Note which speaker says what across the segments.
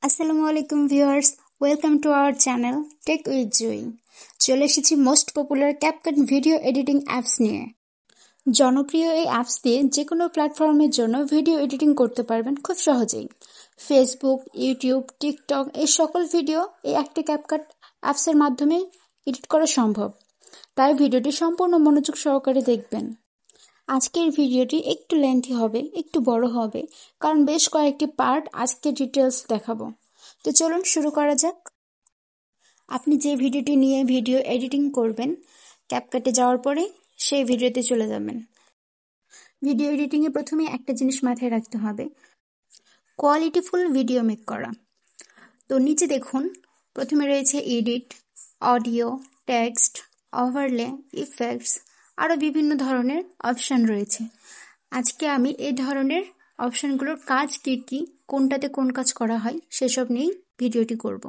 Speaker 1: আসসালামু আলাইকুম viewers, welcome to our channel tech with Jui. চলে এসেছি most popular CapCut video editing apps নিয়ে। জনপ্রিয় এই অ্যাপস দিয়ে যে কোনো প্ল্যাটফর্মের জন্য ভিডিও এডিটিং করতে পারবেন খুব সহজেই। ফেসবুক, ইউটিউব, টিকটক এই সকল ভিডিও এই একটি ক্যাপকাট অ্যাপসের মাধ্যমে এডিট করা সম্ভব। তাই ভিডিওটি সম্পূর্ণ মনোযোগ সহকারে দেখবেন। আজকের ভিডিওটি একটু লেন্থি হবে, একটু বড় হবে, কারণ বেশ কয়েকটি পার্ট আজকে ডিটেলস দেখাবো। তো চলুন শুরু করা যাক। আপনি যে ভিডিওটি নিয়ে ভিডিও এডিটিং করবেন, ক্যাপকাটে যাওয়ার পরে সেই ভিডিওতে চলে যাবেন। ভিডিও এডিটিংয়ে প্রথমে একটা জিনিস মাথায় রাখতে হবে, কোয়ালিটিফুল ভিডিও মেক করা। তো নিচে দেখুন, প্রথমে রয়েছে edit, audio, text, overlay, effects, আরও বিভিন্ন ধরনের অপশান রয়েছে। আজকে আমি এই ধরনের অপশানগুলোর কাজ কী কী, কোনটাতে কোন কাজ করা হয় সেসব নিয়েই ভিডিওটি করব।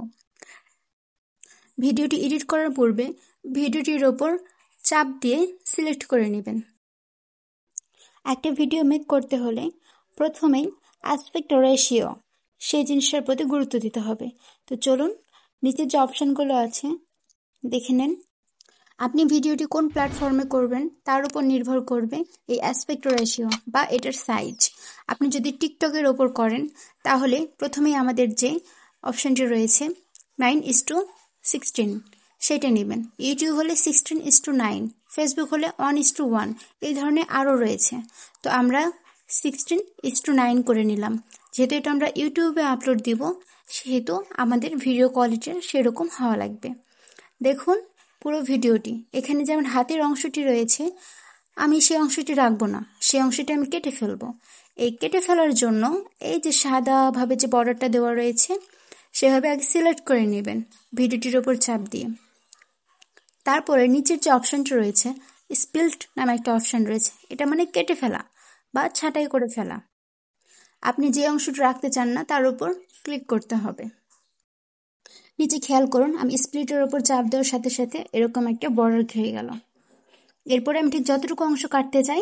Speaker 1: ভিডিওটি এডিট করার পূর্বে ভিডিওটির ওপর চাপ দিয়ে সিলেক্ট করে নেবেন। একটা ভিডিও মেক করতে হলে প্রথমেই অ্যাসপেক্ট রেশিও সেই জিনিসটার প্রতি গুরুত্ব দিতে হবে। তো চলুন নিচে যে অপশানগুলো আছে দেখে নেন। আপনি ভিডিওটি কোন প্ল্যাটফর্মে করবেন তার উপর নির্ভর করবে এই অ্যাসপেক্ট রেশিও বা এটার সাইজ। আপনি যদি টিকটকের ওপর করেন তাহলে প্রথমেই আমাদের যে অপশানটি রয়েছে 9:16 সেটা নেবেন। ইউটিউব হলে 16:9, ফেসবুক হলে 1:1, এই ধরনের আরও রয়েছে। তো আমরা 16:9 করে নিলাম। যেহেতু এটা আমরা ইউটিউবে আপলোড দিব, সেহেতু আমাদের ভিডিও কোয়ালিটি সেরকম হওয়া লাগবে। দেখুন পুরো ভিডিওটি, এখানে যেমন হাতের অংশটি রয়েছে, আমি সেই অংশটি রাখবো না, সেই অংশটি আমি কেটে ফেলবো। এই কেটে ফেলার জন্য এই যে সাদাভাবে যে বর্ডারটা দেওয়া রয়েছে, সেভাবে আগে সিলেক্ট করে নেবেন ভিডিওটির ওপর চাপ দিয়ে। তারপরে নিচের যে অপশানটি রয়েছে, স্প্লিট নামে একটা অপশান রয়েছে, এটা মানে কেটে ফেলা বা ছাঁটাই করে ফেলা। আপনি যে অংশটি রাখতে চান না তার উপর ক্লিক করতে হবে। নিচে খেয়াল করুন, আমি স্প্লিটের ওপর চাপ দেওয়ার সাথে সাথে এরকম একটা বর্ডার ঘিরে গেল। এরপরে আমি ঠিক যতটুকু অংশ কাটতে চাই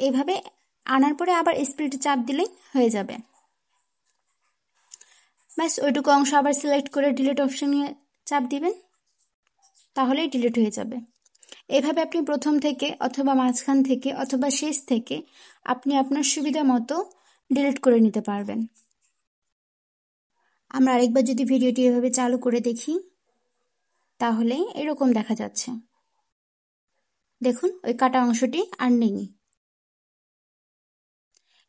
Speaker 1: এইভাবে আনার পরে আবার স্প্লিটে চাপ দিলেই হয়ে যাবে। ব্যাস ওইটুকু অংশ আবার সিলেক্ট করে ডিলিট অপশানে চাপ দিবেন, তাহলেই ডিলিট হয়ে যাবে। এভাবে আপনি প্রথম থেকে অথবা মাঝখান থেকে অথবা শেষ থেকে আপনি আপনার সুবিধা মতো ডিলিট করে নিতে পারবেন। আমরা আরেকবার যদি ভিডিওটি এভাবে চালু করে দেখি তাহলে এরকম দেখা যাচ্ছে। দেখুন ওই কাটা অংশটি আর নেই।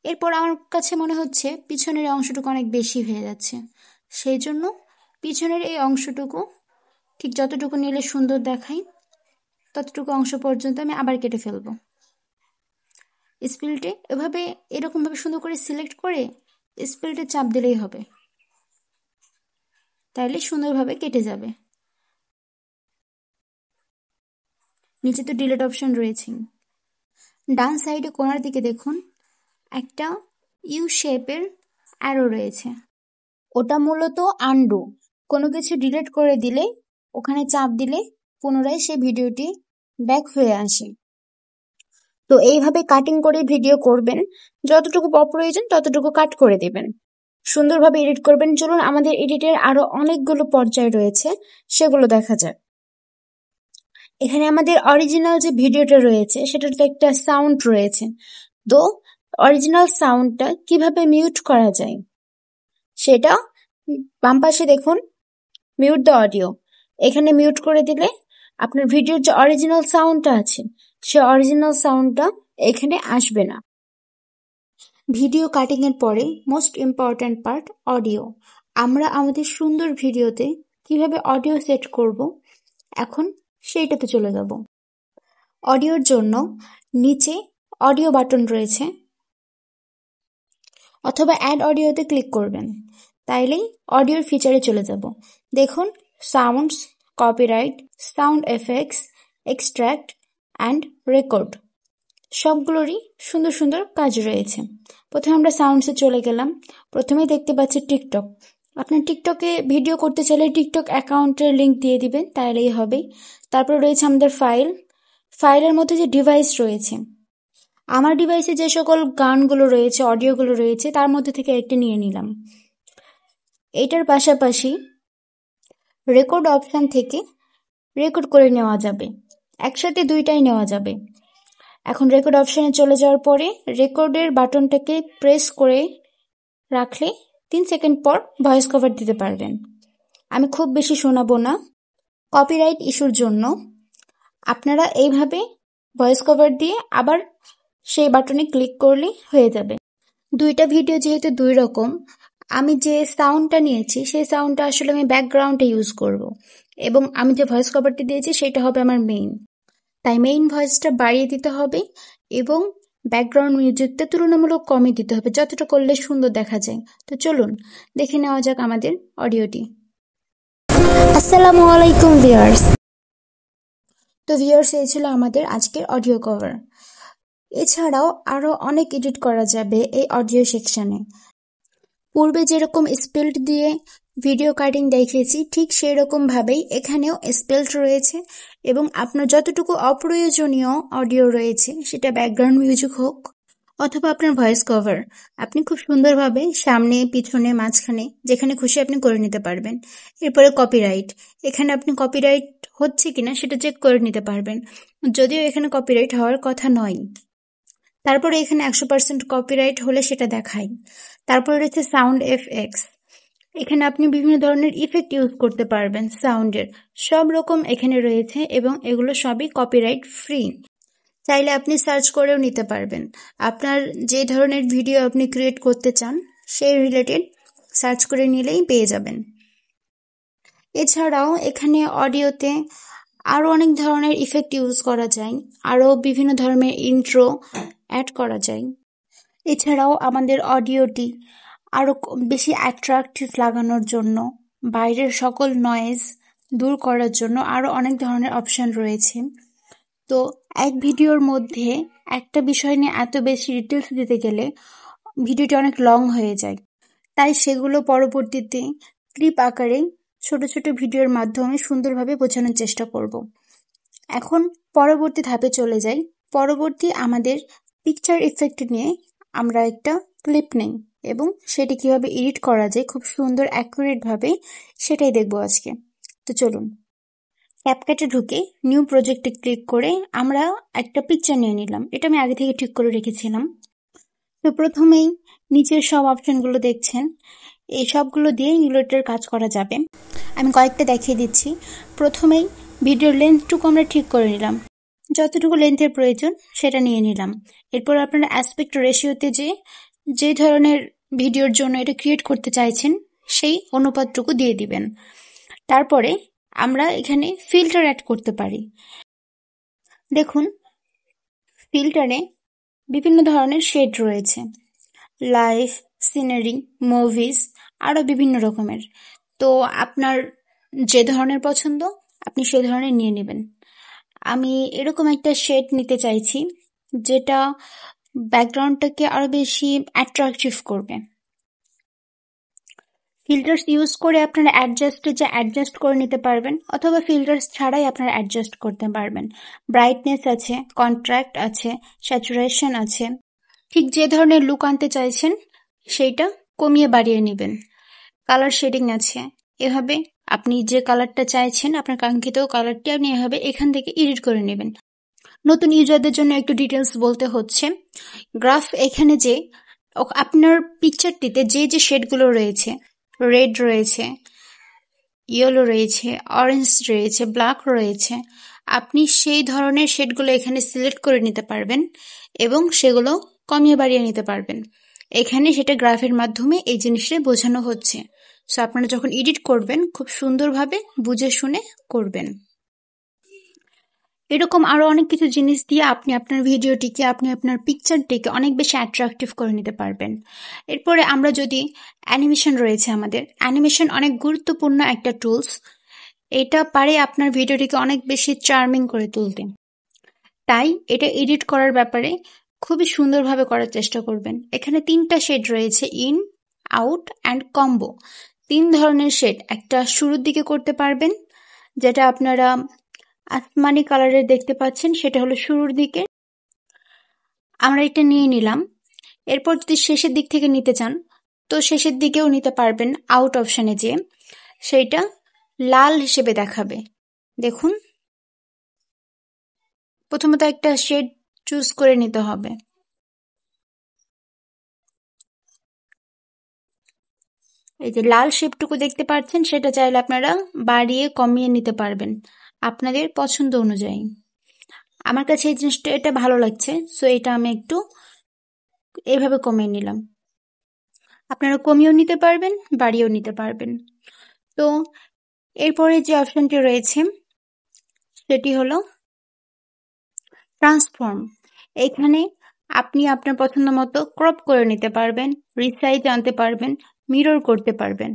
Speaker 1: এরপর আমার কাছে মনে হচ্ছে পিছনের অংশটুকু অনেক বেশি হয়ে যাচ্ছে, সেই জন্য পিছনের এই অংশটুকু ঠিক যতটুকু নিলে সুন্দর দেখায় ততটুকু অংশ পর্যন্ত আমি আবার কেটে ফেলবো। স্প্লিটে এভাবে এরকমভাবে সুন্দর করে সিলেক্ট করে স্প্লিটে চাপ দিলেই হবে, তাইলে সুন্দরভাবে কেটে যাবে। নিচে তো ডিলিট অপশন রয়েছে। ডান সাইডে কোণার দিকে দেখুন একটা ইউ শেপের অ্যারো রয়েছে, ওটা মূলত আনডু। কোনো কিছু ডিলিট করে দিলে ওখানে চাপ দিলে পুনরায় সেই ভিডিওটি ব্যাক হয়ে আসে। তো এইভাবে কাটিং করে ভিডিও করবেন, যতটুকু প্রয়োজন ততটুকু কাট করে দিবেন, সুন্দরভাবে এডিট করবেন। চলুন আমাদের এডিটের আরো অনেকগুলো পর্যায় রয়েছে, সেগুলো দেখা যাক। এখানে আমাদের অরিজিনাল যে ভিডিওটা রয়েছে সেটার তো একটা সাউন্ড রয়েছে। তো অরিজিনাল সাউন্ডটা কিভাবে মিউট করা যায় সেটা বাম পাশে দেখুন, মিউট দ্য অডিও। এখানে মিউট করে দিলে আপনার ভিডিওর যে অরিজিনাল সাউন্ডটা আছে সে অরিজিনাল সাউন্ডটা এখানে আসবে না। ভিডিও কাটিং এর পরে মোস্ট ইম্পর্ট্যান্ট পার্ট অডিও। আমরা আমাদের সুন্দর ভিডিওতে কিভাবে অডিও সেট করব এখন সেইটাতে চলে যাব। অডিওর জন্য নিচে অডিও বাটন রয়েছে, অথবা অ্যাড অডিওতে ক্লিক করবেন, তাইলেই অডিওর ফিচারে চলে যাব। দেখুন sounds, copyright, sound effects, extract and record সবগুলোরই সুন্দর সুন্দর কাজ রয়েছে। প্রথমে আমরা সাউন্ডসে চলে গেলাম। প্রথমেই দেখতে পাচ্ছি টিকটক। আপনার টিকটকে ভিডিও করতে চাইলে টিকটক অ্যাকাউন্টের লিঙ্ক দিয়ে দিবেন, তাহলেই হবে। তারপর রয়েছে আমাদের ফাইলের মধ্যে যে ডিভাইস রয়েছে, আমার ডিভাইসে যে সকল গানগুলো রয়েছে, অডিওগুলো রয়েছে, তার মধ্যে থেকে একটি নিয়ে নিলাম। এটার পাশাপাশি রেকর্ড অপশন থেকে রেকর্ড করে নেওয়া যাবে, একসাথে দুইটাই নেওয়া যাবে। এখন রেকর্ড অপশনে চলে যাওয়ার পরে রেকর্ডের বাটনটাকে প্রেস করে রাখলে 3 সেকেন্ড পর ভয়েস কভার দিতে পারবেন। আমি খুব বেশি শোনাবো না কপিরাইট ইস্যুর জন্য। আপনারা এইভাবে ভয়েস কভার দিয়ে আবার সেই বাটনে ক্লিক করলেই হয়ে যাবে। দুইটা ভিডিও যেহেতু দুই রকম, আমি যে সাউন্ডটা নিয়েছি সেই সাউন্ডটা আসলে আমি ব্যাকগ্রাউন্ডে ইউজ করব, এবং আমি যে ভয়েস কভারটি দিয়েছি সেটা হবে আমার মেইন। তাই মেইন ভয়েসটা বাড়িয়ে দিতে হবে এবং ব্যাকগ্রাউন্ড মিউজিকটা তুলনামূলক কমই দিতে হবে, যতটা করলে সুন্দর দেখা যায়। তো চলুন দেখে নেওয়া যাক আমাদের অডিওটি। আসসালামু আলাইকুম ভিউয়ার্স। তো ভিউয়ার্স, এই ছিল আমাদের আজকের অডিও কভার। এছাড়াও আরো অনেক এডিট করা যাবে এই অডিও সেকশনে। পূর্বে যেরকম স্পেল্ট দিয়ে ভিডিও কাটিং দেখিয়েছি ঠিক সেই রকম ভাবেই এখানেও স্পেল্ট রয়েছে, এবং আপনার যতটুকু অপ্রয়োজনীয় অডিও রয়েছে, সেটা ব্যাকগ্রাউন্ড মিউজিক হোক অথবা আপনার ভয়েস কভার, আপনি খুব সুন্দরভাবে সামনে, পিছনে, মাঝখানে যেখানে খুশি আপনি করে নিতে পারবেন। এরপরে কপিরাইট, এখানে আপনি কপিরাইট হচ্ছে কিনা সেটা চেক করে নিতে পারবেন, যদিও এখানে কপিরাইট হওয়ার কথা নয়। তারপরে এখানে 100% কপিরাইট হলে সেটা দেখায়। তারপরে রয়েছে সাউন্ড এফএক্স, এখানে আপনি বিভিন্ন ধরনের ইফেক্ট ইউজ করতে পারবেন সাউন্ডের, সব রকম এখানে রয়েছে এবং এগুলো সবই কপিরাইট ফ্রি। চাইলে আপনি সার্চ করেও নিতে পারবেন, আপনার যে ধরনের ভিডিও আপনি ক্রিয়েট করতে চান সেই রিলেটেড সার্চ করে নিলেই পেয়ে যাবেন। এছাড়াও এখানে অডিওতে আরো অনেক ধরনের ইফেক্ট ইউজ করা যায়, আরো বিভিন্ন ধরনের ইন্ট্রো অ্যাড করা যায়। এছাড়াও আমাদের অডিওটি আরো বেশি অ্যাট্রাকটিভ লাগানোর জন্য, বাইরের সকল নয়েজ দূর করার জন্য আরো অনেক ধরনের অপশন রয়েছে। তো এক ভিডিওর মধ্যে একটা বিষয় নিয়ে এত বেশি ডিটেলস দিতে গেলে ভিডিওটি অনেক লং হয়ে যায়, তাই সেগুলো পরবর্তীতে ক্লিপ আকারে ছোট ছোট ভিডিওর মাধ্যমে সুন্দরভাবে বোঝানোর চেষ্টা করব। এখন পরবর্তী ধাপে চলে যাই। পরবর্তী আমাদের পিকচার ইফেক্ট নিয়ে আমরা একটা ক্লিপ নেই এবং সেটি কিভাবে এডিট করা যায় খুব সুন্দর অ্যাকুরেট ভাবে, সেটাই দেখবো আজকে। তো চলুন ক্যাপকাটে ঢুকে নিউ প্রজেক্টে ক্লিক করে আমরা একটা পিকচার নিয়ে নিলাম। এটা আমি আগে থেকে ঠিক করে রেখেছিলাম। তো প্রথমেই নিচের সব অপশনগুলো দেখছেন, এই সবগুলো দিয়ে ইমুলেটর কাজ করা যাবে। আমি কয়েকটা দেখিয়ে দিচ্ছি। প্রথমেই ভিডিওর লেন্থটুকু আমরা ঠিক করে নিলাম, যতটুকু লেন্থের প্রয়োজন সেটা নিয়ে নিলাম। এরপর আপনারা অ্যাসপেক্ট রেশিওতে যে ধরনের ভিডিওর জন্য এটা ক্রিয়েট করতে চাইছেন সেই অনুপাতটুকু দিয়ে দিবেন। তারপরে আমরা এখানে ফিল্টার অ্যাড করতে পারি। দেখুন ফিল্টারে বিভিন্ন ধরনের শেড রয়েছে, লাইফ, সিনারি, মুভিজ, আরো বিভিন্ন রকমের। তো আপনার যে ধরনের পছন্দ আপনি সে ধরনের নিয়ে নেবেন। আমি এরকম একটা শেড নিতে চাইছি যেটা ব্যাকগ্রাউন্ডটাকে আরো বেশি অ্যাট্রাকটিভ করবে। ফিল্টার্স ইউজ করে আপনারা অ্যাডজাস্ট করে নিতে পারবেন, অথবা ফিল্টার্স ছাড়াই আপনারা অ্যাডজাস্ট করতে পারবেন। ব্রাইটনেস আছে, কন্ট্রাক্ট আছে, স্যাচুরেশন আছে, ঠিক যে ধরনের লুক আনতে চাইছেন সেইটা কমিয়ে বাড়িয়ে নেবেন। কালার শেডিং আছে, এভাবে আপনি যে কালারটা চাইছেন আপনার কাঙ্ক্ষিত কালারটি আপনি এভাবে এখান থেকে এডিট করে নেবেন। নতুন ইউজারদের জন্য একটু ডিটেলস বলতে হচ্ছে, গ্রাফ এখানে যে আপনার পিকচারটিতে যে শেডগুলো রয়েছে, রেড রয়েছে, ইয়েলো রয়েছে, অরেঞ্জ রয়েছে, ব্ল্যাক রয়েছে, আপনি সেই ধরনের শেডগুলো এখানে সিলেক্ট করে নিতে পারবেন এবং সেগুলো কমিয়ে বাড়িয়ে নিতে পারবেন। এখানে সেটা গ্রাফের মাধ্যমে এই জিনিসটা বোঝানো হচ্ছে। সো আপনারা যখন এডিট করবেন খুব সুন্দরভাবে বুঝে শুনে করবেন। এরকম আরো অনেক কিছু জিনিস দিয়ে আপনি আপনার ভিডিওটিকে, আপনি আপনার পিকচারটিকে অনেক বেশি অ্যাট্রাকটিভ করে নিতে পারবেন। এরপরে আমরা যদি অ্যানিমেশন রয়েছে, আমাদের অ্যানিমেশন অনেক গুরুত্বপূর্ণ একটা টুলস। এটা পারে আপনার ভিডিওটিকে অনেক বেশি চার্মিং করে তুলতে। তাই এটা এডিট করার ব্যাপারে খুবই সুন্দরভাবে করার চেষ্টা করবেন। এখানে 3টা শেড রয়েছে, ইন, আউট অ্যান্ড কম্বো। 3 ধরনের শেড একটা শুরুর দিকে করতে পারবেন, যেটা আপনারা আসমানি কালারের দেখতে পাচ্ছেন, সেটা হলো শুরুর দিকে। আমরা এটা নিয়ে নিলাম। এরপর যদি শেষের দিক থেকে নিতে চান তো শেষের দিকেও নিতে পারবেন আউট অপশানে যেয়ে, সেইটা লাল হিসেবে দেখাবে। দেখুন, প্রথমত একটা শেড চুজ করে নিতে হবে। এই যে লাল শেপটুকু দেখতে পাচ্ছেন, সেটা চাইলে আপনারা বাড়িয়ে কমিয়ে নিতে পারবেন আপনাদের পছন্দ অনুযায়ী। আমার কাছে এই জিনিসটা এটা ভালো লাগছে, সো এটা আমি একটু এইভাবে কমিয়ে নিলাম। আপনারা কমিয়েও নিতে পারবেন, বাড়িয়েও নিতে পারবেন। তো এরপরে যে অপশনটি রয়েছে সেটি হলো ট্রান্সফর্ম। এখানে আপনি আপনার পছন্দ মতো ক্রপ করে নিতে পারবেন, রিসাইজ আনতে পারবেন, মিরর করতে পারবেন।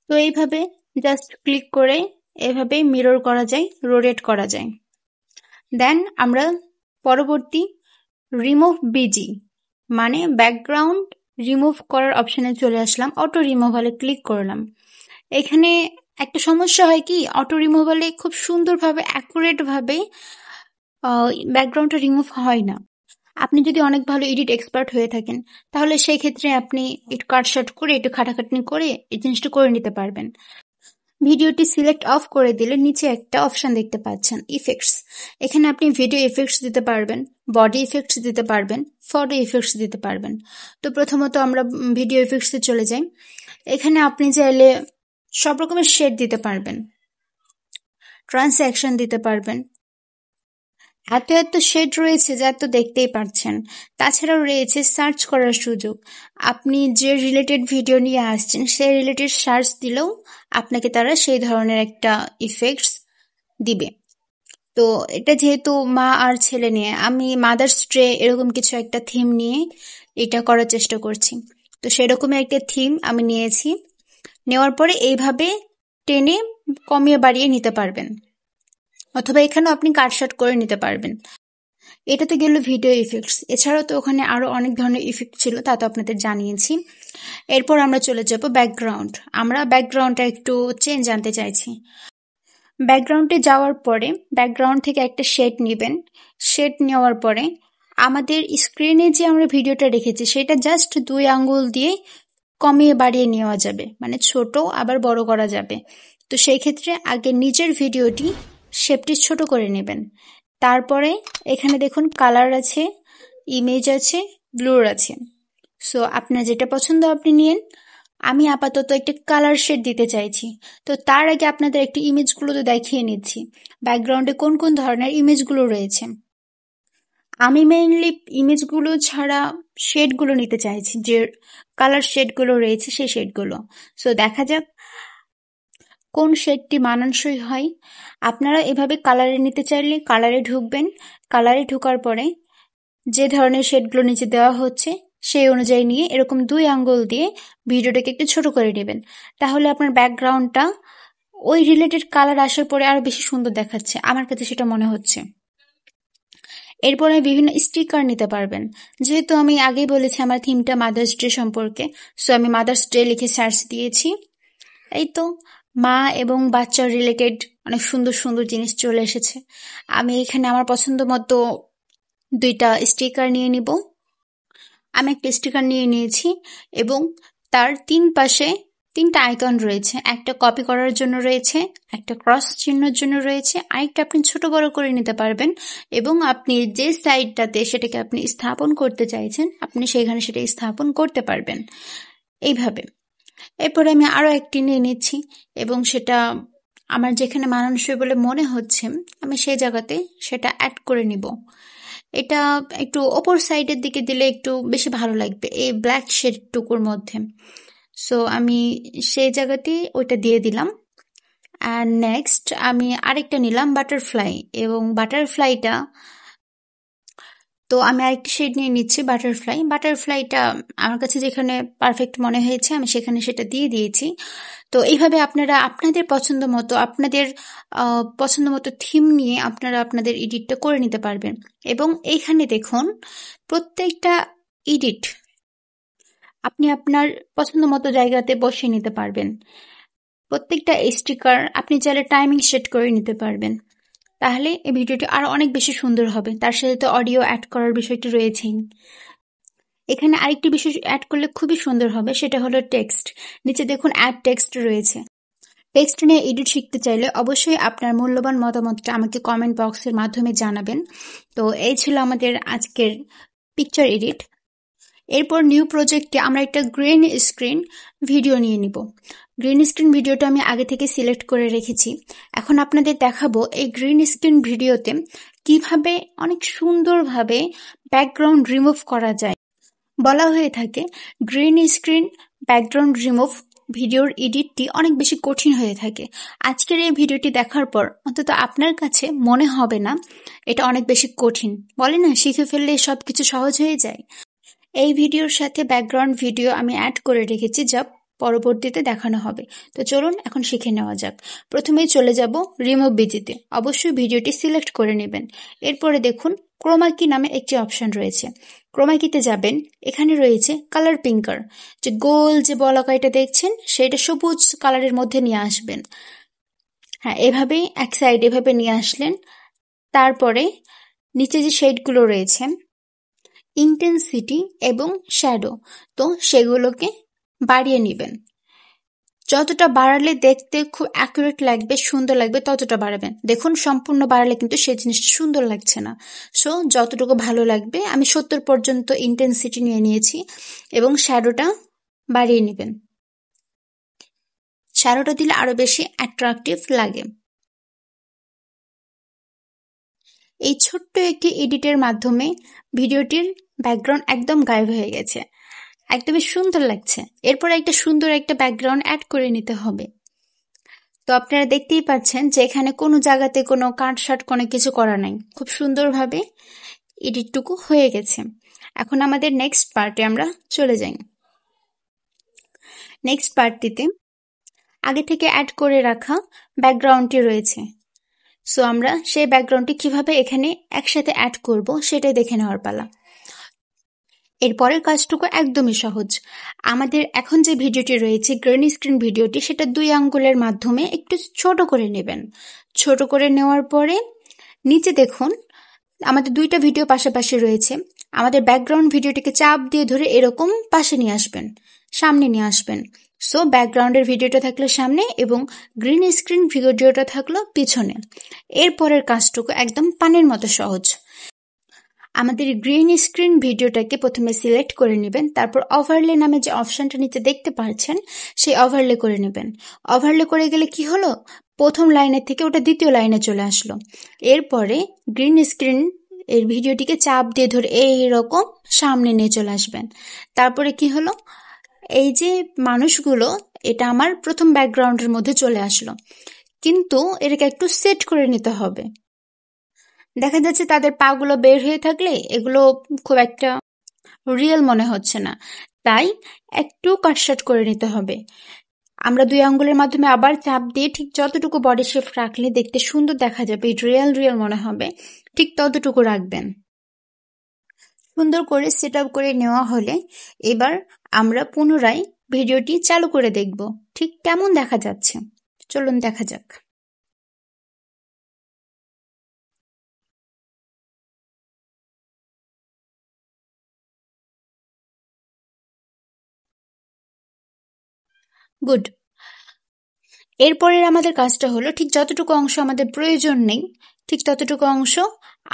Speaker 1: তো এইভাবে জাস্ট ক্লিক করে এভাবে মিরর করা যায়, রোটেট করা যায়। দেন আমরা পরবর্তী রিমুভ বিজি মানে ব্যাকগ্রাউন্ড রিমুভ করার অপশনে চলে আসলাম। অটো রিমুভালে ক্লিক করলাম। এখানে একটা সমস্যা হয় কি, অটো রিমুভালে খুব সুন্দরভাবে অ্যাকুরেটভাবে ব্যাকগ্রাউন্ডটা রিমুভ হয় না। আপনি যদি অনেক ভালো এডিট এক্সপার্ট হয়ে থাকেন, তাহলে সেই ক্ষেত্রে আপনি একটু কাটশট করে একটু খাটাখাটনি করে এই জিনিসটা করে নিতে পারবেন। ভিডিওটি সিলেক্ট অফ করে দিলে নিচে একটা অপশন দেখতে পাচ্ছেন, ইফেক্টস। এখানে আপনি ভিডিও ইফেক্টস দিতে পারবেন, বডি ইফেক্টস দিতে পারবেন, ফটো ইফেক্টস দিতে পারবেন। তো প্রথমত আমরা ভিডিও ইফেক্টসে চলে যাই। এখানে আপনি চাইলে সব রকমের শেড দিতে পারবেন, ট্রান্স্যাকশন দিতে পারবেন। এত এত শেড রয়েছে যা তো দেখতেই পাচ্ছেন। তাছাড়াও রয়েছে সার্চ করার সুযোগ। আপনি যে রিলেটেড ভিডিও নিয়ে আসছেন সেই রিলেটেড সার্চ দিলেও আপনাকে তারা সেই ধরনের একটা ইফেক্টস দিবে। তো এটা যেহেতু মা আর ছেলে নিয়ে, আমি মাদার্স ডে এরকম কিছু একটা থিম নিয়ে এটা করার চেষ্টা করছি। তো সেরকমই একটা থিম আমি নিয়েছি। নেওয়ার পরে এইভাবে টেনে কমিয়ে বাড়িয়ে নিতে পারবেন, অথবা এখানেও আপনি কাটশট করে নিতে পারবেন। এটা তো গেল ভিডিও ইফেক্টস। এছাড়াও তো ওখানে আরো অনেক ধরনের ইফেক্ট ছিল, তা তো আপনাদের জানিয়েছি। এরপর আমরা চলে যাব ব্যাকগ্রাউন্ড। আমরা ব্যাকগ্রাউন্ডটা একটু চেঞ্জ আনতে চাইছি। ব্যাকগ্রাউন্ডে যাওয়ার পরে ব্যাকগ্রাউন্ড থেকে একটা শেড নেবেন। শেড নেওয়ার পরে আমাদের স্ক্রিনে যে আমরা ভিডিওটা রেখেছি সেটা জাস্ট 2 আঙ্গুল দিয়ে কমিয়ে বাড়িয়ে নেওয়া যাবে, মানে ছোট আবার বড় করা যাবে। তো সেই ক্ষেত্রে আগে নিজের ভিডিওটি শেপটি ছোট করে নেবেন। তারপরে এখানে দেখুন কালার আছে, ইমেজ আছে, ব্লুর আছে। সো আপনার যেটা পছন্দ আপনি নিন। আমি আপাতত একটা কালার শেড দিতে চাইছি। তো তার আগে আপনাদের একটি ইমেজগুলো তো দেখিয়ে নিচ্ছি, ব্যাকগ্রাউন্ডে কোন কোন ধরনের ইমেজগুলো রয়েছে। আমি মেইনলি ইমেজগুলো ছাড়া শেডগুলো নিতে চাইছি, যে কালার শেডগুলো রয়েছে সেই শেডগুলো। সো দেখা যাক কোন শেডটি মানানসই হয়। আপনারা এভাবে কালারে নিতে চাইলে কালারে ঢুকবেন। কালারে ঢোকার পরে যে ধরনের শেডগুলো নিচে দেওয়া হচ্ছে সেই অনুযায়ী নিয়ে এরকম 2 আঙ্গুল দিয়ে ভিডিওটাকে একটু ছোট করে নেবেন। তাহলে আপনার ব্যাকগ্রাউন্ডটা ওই রিলেটেড কালার আসার পরে আরো বেশি সুন্দর দেখাচ্ছে, আমার কাছে সেটা মনে হচ্ছে। এরপরে বিভিন্ন স্টিকার নিতে পারবেন। যেহেতু আমি আগেই বলেছি আমার থিমটা মাদার্স ডে সম্পর্কে, সো আমি মাদার্স ডে লিখে সার্চ দিয়েছি। এই তো মা এবং বাচ্চার রিলেটেড অনেক সুন্দর সুন্দর জিনিস চলে এসেছে। আমি এখানে আমার পছন্দ মতো 2টা স্টিকার নিয়ে নিব। আমি একটা স্টিকার নিয়ে নিয়েছি এবং তার 3 পাশে 3টা আইকন রয়েছে। একটা কপি করার জন্য রয়েছে, একটা ক্রস চিহ্নের জন্য রয়েছে, আরেকটা আপনি ছোট বড় করে নিতে পারবেন এবং আপনি যে সাইডটাতে সেটাকে আপনি স্থাপন করতে চাইছেন আপনি সেখানে সেটা স্থাপন করতে পারবেন এইভাবে। এরপরে আমি আরো একটি নিয়ে নিচ্ছি এবং সেটা আমার যেখানে মানানসই বলে মনে হচ্ছে আমি সেই জায়গাতে সেটা অ্যাড করে নিব। এটা একটু ওপর সাইডের দিকে দিলে একটু বেশি ভালো লাগবে এই ব্ল্যাক শেডটুকুর মধ্যে। সো আমি সেই জায়গাতে ওইটা দিয়ে দিলাম। আর নেক্সট আমি আরেকটা নিলাম বাটারফ্লাই, এবং বাটারফ্লাইটা তো আমি আরেকটি শেড নিয়ে নিচ্ছি বাটারফ্লাই। বাটারফ্লাইটা আমার কাছে যেখানে পারফেক্ট মনে হয়েছে আমি সেখানে সেটা দিয়ে দিয়েছি। তো এইভাবে আপনারা আপনাদের পছন্দ মতো আপনাদের পছন্দ মতো থিম নিয়ে আপনারা আপনাদের এডিটটা করে নিতে পারবেন। এবং এইখানে দেখুন প্রত্যেকটা এডিট আপনি আপনার পছন্দ মতো জায়গাতে বসিয়ে নিতে পারবেন। প্রত্যেকটা স্টিকার আপনি চাইলে টাইমিং সেট করে নিতে পারবেন। তাহলে এই ভিডিওটি আরো অনেক বেশি সুন্দর হবে। তার সাথে তো অডিও অ্যাড করার বিষয়টি রয়েছেই। এখানে আরেকটি বিষয় অ্যাড করলে খুবই সুন্দর হবে, সেটা হলো টেক্সট। নিচে দেখুন অ্যাড টেক্সট রয়েছে। টেক্সট নিয়ে এডিট শিখতে চাইলে অবশ্যই আপনার মূল্যবান মতামতটা আমাকে কমেন্ট বক্সের মাধ্যমে জানাবেন। তো এই ছিল আমাদের আজকের পিকচার এডিট। এরপর নিউ প্রজেক্টে আমরা একটা গ্রিন স্ক্রিন ভিডিও নিয়ে নিব। গ্রিন স্ক্রিন ভিডিওটা আমি আগে থেকে সিলেক্ট করে রেখেছি। এখন আপনাদের দেখাবো এই গ্রিন স্ক্রিন ভিডিওতে কিভাবে অনেক সুন্দরভাবে ব্যাকগ্রাউন্ড রিমুভ করা যায়। বলা হয়ে থাকে গ্রিন স্ক্রিন ব্যাকগ্রাউন্ড রিমুভ ভিডিওর এডিটটি অনেক বেশি কঠিন হয়ে থাকে। আজকের এই ভিডিওটি দেখার পর অন্তত আপনার কাছে মনে হবে না এটা অনেক বেশি কঠিন। বলে না, শিখে ফেললে সবকিছু সহজ হয়ে যায়। এই ভিডিওর সাথে ব্যাকগ্রাউন্ড ভিডিও আমি অ্যাড করে রেখেছি, যা পরবর্তীতে দেখানো হবে। তো চলুন এখন শিখে নেওয়া যাক। প্রথমেই চলে যাব রিমুভ বিজিতে। অবশ্যই ভিডিওটি সিলেক্ট করে নেবেন। এরপরে দেখুন ক্রোমা কি নামে একটি অপশন রয়েছে। ক্রোমা কিতে যাবেন, এখানে রয়েছে কালার পিঙ্কার, যে গোল যে বলাকাইটা দেখছেন সেটা সবুজ কালারের মধ্যে নিয়ে আসবেন। হ্যাঁ, এভাবেই এক সাইড এভাবে নিয়ে আসলেন। তারপরে নিচে যে শেডগুলো রয়েছে ইন্টেন্সিটি এবং শ্যাডো, তো সেগুলোকে বাড়িয়ে নেবেন। যতটা বাড়ালে দেখতে খুব অ্যাকুরেট লাগবে, সুন্দর লাগবে, ততটা বাড়াবেন। দেখুন সম্পূর্ণ বাড়ালে কিন্তু সেই জিনিসটা সুন্দর লাগছে না। সো যতটুকু ভালো লাগবে, আমি 70 পর্যন্ত ইন্টেন্সিটি নিয়ে নিয়েছি এবং শ্যাডোটা বাড়িয়ে নেবেন। শ্যাডোটা দিলে আরো বেশি অ্যাট্রাকটিভ লাগে। এই ছোট্ট একটি এডিটের মাধ্যমে ভিডিওটির ব্যাকগ্রাউন্ড একদম গায়েব হয়ে গেছে, একদমই সুন্দর লাগছে। এরপর একটা সুন্দর একটা ব্যাকগ্রাউন্ড অ্যাড করে নিতে হবে। তো আপনারা দেখতেই পাচ্ছেন যে এখানে কোনো জায়গাতে কোনো কাটছাঁট কোনো কিছু করা নাই, খুব সুন্দরভাবে এডিটটুকু হয়ে গেছে। এখন আমাদের নেক্সট পার্টে আমরা চলে যাই। নেক্সট পার্টটিতে আগে থেকে অ্যাড করে রাখা ব্যাকগ্রাউন্ডটি রয়েছে। সো আমরা সেই ব্যাকগ্রাউন্ডটি কিভাবে এখানে একসাথে অ্যাড করব সেটাই দেখে নেওয়ার পালা। এরপরের কাজটুকু একদমই সহজ। আমাদের এখন যে ভিডিওটি রয়েছে গ্রিন স্ক্রিন ভিডিওটি, সেটা 2 আঙ্গুলের মাধ্যমে একটু ছোট করে নেবেন। ছোট করে নেওয়ার পরে নিচে দেখুন আমাদের 2টা ভিডিও পাশাপাশি রয়েছে। আমাদের ব্যাকগ্রাউন্ড ভিডিওটিকে চাপ দিয়ে ধরে এরকম পাশে নিয়ে আসবেন, সামনে নিয়ে আসবেন। সো ব্যাকগ্রাউন্ডের ভিডিওটা থাকলো সামনে এবং গ্রিন স্ক্রিন ভিডিওটা থাকলো পিছনে। এরপরের কাজটুকু একদম পানির মতো সহজ। আমাদের গ্রিন স্ক্রিন ভিডিওটাকে প্রথমে সিলেক্ট করে নেবেন, তারপর ওভারলে নামে যে অপশনটা নিচে দেখতে পাচ্ছেন সেই ওভারলে করে নেবেন। ওভারলে করে গেলে কি হলো, প্রথম লাইনের থেকে ওটা দ্বিতীয় লাইনে চলে আসলো। এরপরে গ্রিন স্ক্রিন এর ভিডিওটিকে চাপ দিয়ে ধরে এইরকম সামনে নিয়ে চলে আসবেন। তারপরে কি হলো, এই যে মানুষগুলো এটা আমার প্রথম ব্যাকগ্রাউন্ডের মধ্যে চলে আসলো, কিন্তু এটাকে একটু সেট করে নিতে হবে। দেখা যাচ্ছে তাদের পা গুলো বের হয়ে থাকলে এগুলো খুব একটা রিয়েল মনে হচ্ছে না, তাই একটু কাটছাঁট করে নিতে হবে। আমরা 2 আঙ্গুলের মাধ্যমে আবার চাপ দিয়ে ঠিক যতটুকু বডি শেপ রাখলে দেখতে সুন্দর দেখা যাবে, রিয়েল রিয়েল মনে হবে, ঠিক ততটুকু রাখবেন। সুন্দর করে সেট আপ করে নেওয়া হলে এবার আমরা পুনরায় ভিডিওটি চালু করে দেখব ঠিক কেমন দেখা যাচ্ছে। চলুন দেখা যাক। গুড। এরপরের আমাদের কাজটা হলো ঠিক যতটুকু অংশ আমাদের প্রয়োজন নেই ঠিক ততটুকু অংশ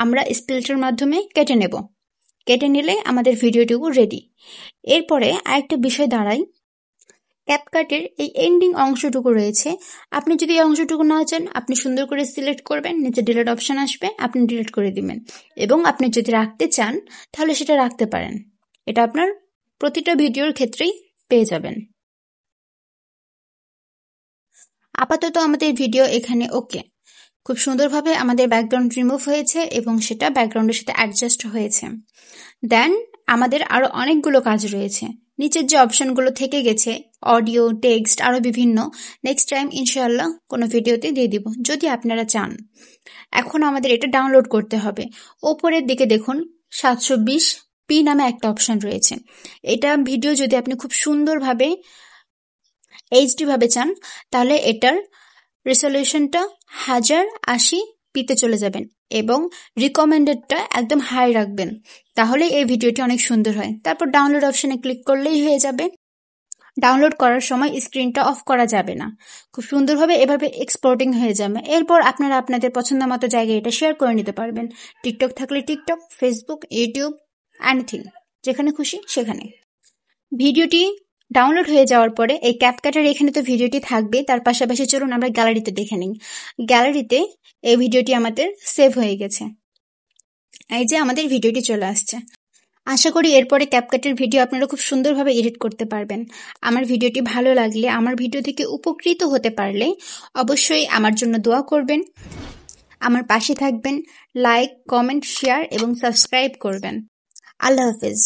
Speaker 1: আমরা স্প্লিটের মাধ্যমে কেটে নেব। কেটে নিলে আমাদের ভিডিওটুকু রেডি। এরপরে আরেকটা বিষয় দাঁড়ায়, ক্যাপকাটের এই এন্ডিং অংশটুকু রয়েছে। আপনি যদি এই অংশটুকু না চান, আপনি সুন্দর করে সিলেক্ট করবেন, নিচে ডিলিট অপশন আসবে, আপনি ডিলিট করে দিবেন। এবং আপনি যদি রাখতে চান তাহলে সেটা রাখতে পারেন। এটা আপনার প্রতিটা ভিডিওর ক্ষেত্রেই পেয়ে যাবেন। আপাতত আমাদের ভিডিও এখানে ওকে। খুব সুন্দরভাবে আমাদের ব্যাকগ্রাউন্ড রিমুভ হয়েছে এবং সেটা ব্যাকগ্রাউন্ডের সাথে অ্যাডজাস্ট হয়েছে। দেন আমাদের আরো অনেকগুলো কাজ রয়েছে। নিচের যে অপশনগুলো থেকে গেছে অডিও, টেক্সট, আরো বিভিন্ন, নেক্সট টাইম ইনশাআল্লাহ কোনো ভিডিওতে দিয়ে দিব যদি আপনারা চান। এখন আমাদের এটা ডাউনলোড করতে হবে। ওপরের দিকে দেখুন 720p নামে একটা অপশন রয়েছে। এটা ভিডিও যদি আপনি খুব সুন্দরভাবে এইচডি ভাবে চান তাহলে এটার রেজলিউশনটা 1080p তে চলে যাবেন। এবং রিকমেন্ডেডটা একদম হাই রাখবেন, তাহলে এই ভিডিওটি অনেক সুন্দর হয়। তারপর ডাউনলোড অপশনে ক্লিক করলেই হয়ে যাবে। ডাউনলোড করার সময় স্ক্রিনটা অফ করা যাবে না, খুব সুন্দরভাবে এভাবে এক্সপোর্টিং হয়ে যাবে। এরপর আপনারা আপনাদের পছন্দ মতো জায়গায় এটা শেয়ার করে নিতে পারবেন। টিকটক থাকলে টিকটক, ফেসবুক, ইউটিউব, এনিথিং, যেখানে খুশি সেখানে। ভিডিওটি ডাউনলোড হয়ে যাওয়ার পরে এই ক্যাপকাটের এখানে তো ভিডিওটি থাকবে, তার পাশাপাশি চলুন আমরা গ্যালারিতে দেখে নিই। গ্যালারিতে এই ভিডিওটি আমাদের সেভ হয়ে গেছে। এই যে আমাদের ভিডিওটি চলে আসছে। আশা করি এরপরে ক্যাপকাটের ভিডিও আপনারা খুব সুন্দরভাবে এডিট করতে পারবেন। আমার ভিডিওটি ভালো লাগলে, আমার ভিডিও থেকে উপকৃত হতে পারলে অবশ্যই আমার জন্য দোয়া করবেন, আমার পাশে থাকবেন, লাইক, কমেন্ট, শেয়ার এবং সাবস্ক্রাইব করবেন। আল্লাহ হাফেজ।